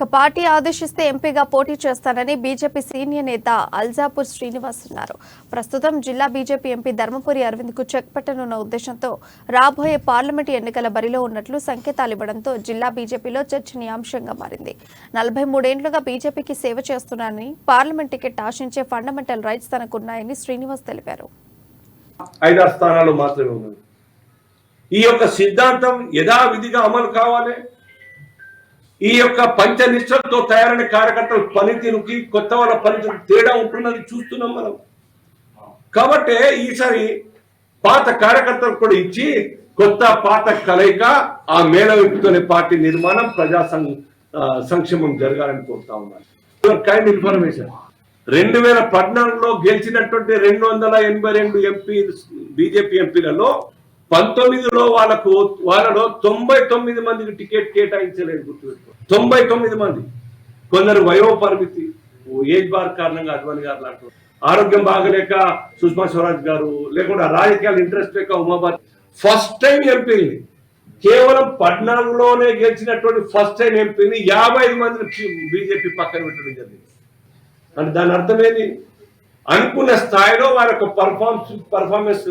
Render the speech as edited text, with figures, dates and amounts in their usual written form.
Party ఆదేశిస్తే ఎంపీగా పోటీ చేస్తానని బీజేపీ సీనియర్ నేత అల్జాపూర్ శ్రీనివాస్ అన్నారు. ప్రస్తుతం జిల్లా బీజేపీ ఎంపీ ధర్మపురి అరవింద్ కు చెక్ పెట్టనున్న ఉద్దేశంతో రాబోయే పార్లమెంటు ఎన్నికల బరిలో ఉన్నట్లు సంకేతాలు ఇవ్వడంతో జిల్లా బీజేపీలో చర్చనీయాంశంగా మారింది. 43 ఏళ్లుగా బీజేపీకి సేవ చేస్తున్నానని, పార్లమెంట్ టికెట్ ఆశించే ఫండమెంటల్ రైట్స్ తనకున్నాయని శ్రీనివాస్ తెలిపారు. 5 స్థానాలు మాత్రమే ఉన్నాయి. ఈ యొక్క సిద్ధాంతం యథావిధిగా అమలు కావాలి. ఈ యొక్క పంచనిష్టలతో తయారైన కార్యకర్తల పనితీరుకి కొత్త వాళ్ళ పనితీరు తేడా ఉంటున్నది చూస్తున్నాం మనం. కాబట్టి ఈసారి పాత కార్యకర్తలకు కూడా ఇచ్చి కొత్త పాత కలయిక ఆ మేళవింపుతోనే పార్టీ నిర్మాణం ప్రజా సంక్షేమం జరగాలని కోరుతా ఉన్నాను. కైండ్ ఇన్ఫర్మేషన్ 2014లో గెలిచినటువంటి 282 ఎంపీ బీజేపీ ఎంపీలలో 19లో వాళ్ళలో 99 మందికి టికెట్ కేటాయించలేదు. గుర్తుపెట్టుకో, 99 మంది. కొందరు వయోపరిమితి, ఏజ్ బార్ కారణంగా అద్వాని గారు లాంటి, ఆరోగ్యం బాగలేక సుష్మా స్వరాజ్ గారు, లేకుండా రాజకీయాలు ఇంట్రెస్ట్ లేక ఉమాబాద్. ఫస్ట్ టైం ఎంపీని కేవలం 14లోనే గెలిచినటువంటి ఫస్ట్ టైం ఎంపీని 55 మందిని బీజేపీ పక్కన పెట్టడం జరిగింది. అంటే దాని అర్థం ఏంటి? అనుకున్న స్థాయిలో వారి యొక్క పర్ఫార్మెన్స్